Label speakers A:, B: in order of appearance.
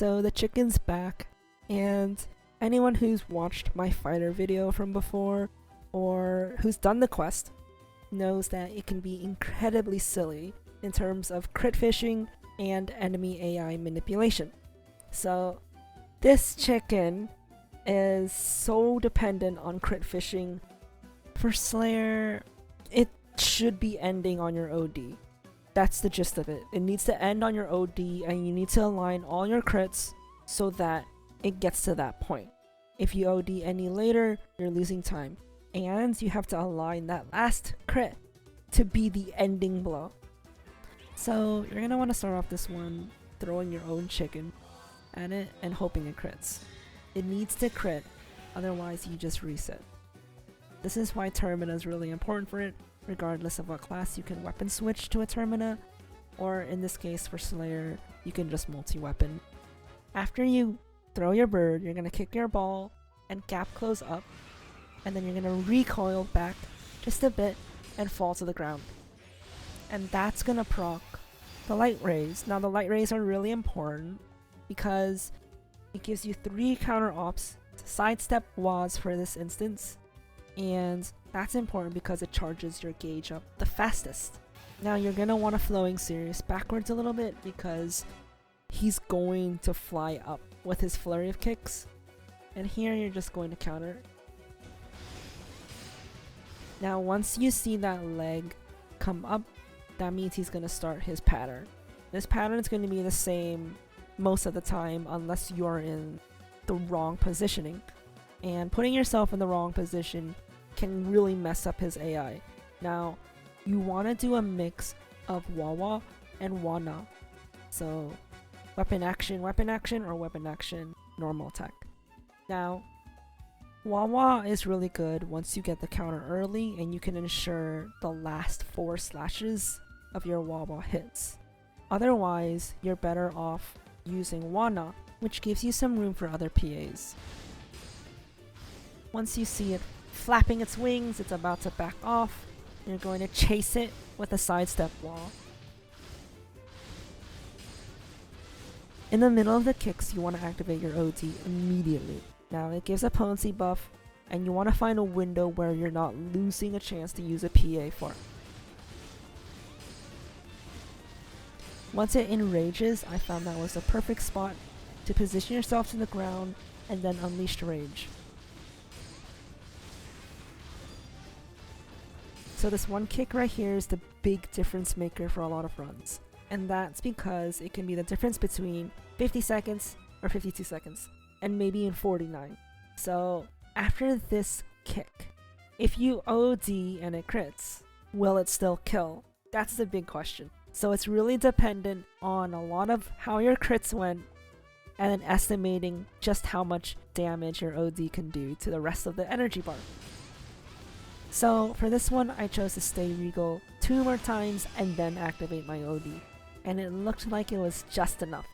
A: So the chicken's back, and anyone who's watched my fighter video from before or who's done the quest knows that it can be incredibly silly in terms of crit fishing and enemy AI manipulation. So this chicken is so dependent on crit fishing. For Slayer, it should be ending on your OD. That's the gist of it. It needs to end on your OD, and you need to align all your crits so that it gets to that point. If you OD any later, you're losing time. And you have to align that last crit to be the ending blow. So you're gonna want to start off this one throwing your own chicken at it and hoping it crits. It needs to crit, otherwise you just reset. This is why Termina is really important for it. Regardless of what class, you can weapon switch to a Termina, or in this case for Slayer, you can just multi-weapon. After you throw your bird, you're gonna kick your ball and gap close up, and then you're gonna recoil back just a bit and fall to the ground. And that's gonna proc the light rays. Now the light rays are really important because it gives you 3 counter ops to sidestep WAWs for this instance, and that's important because it charges your gauge up the fastest. Now you're gonna want to flowing Sirius backwards a little bit because he's going to fly up with his flurry of kicks, and here you're just going to counter. Now once you see that leg come up, that means he's gonna start his pattern. This pattern is going to be the same most of the time unless you're in the wrong positioning, and putting yourself in the wrong position can really mess up his AI. Now, you want to do a mix of WAWA and WANA. So, weapon action, or weapon action, normal attack. Now, WAWA is really good once you get the counter early and you can ensure the last 4 slashes of your WAWA hits. Otherwise, you're better off using WANA, which gives you some room for other PAs. Once you see it flapping its wings, it's about to back off. You're going to chase it with a sidestep wall. In the middle of the kicks, you want to activate your OD immediately. Now it gives a potency buff, and you want to find a window where you're not losing a chance to use a PA for. Once it enrages, I found that was the perfect spot to position yourself to the ground and then unleash rage. So this one kick right here is the big difference maker for a lot of runs. And that's because it can be the difference between 50 seconds or 52 seconds, and maybe in 49. So after this kick, if you OD and it crits, will it still kill? That's the big question. So it's really dependent on a lot of how your crits went, and then estimating just how much damage your OD can do to the rest of the energy bar. So for this one, I chose to stay Regal 2 more times and then activate my OD, and it looked like it was just enough.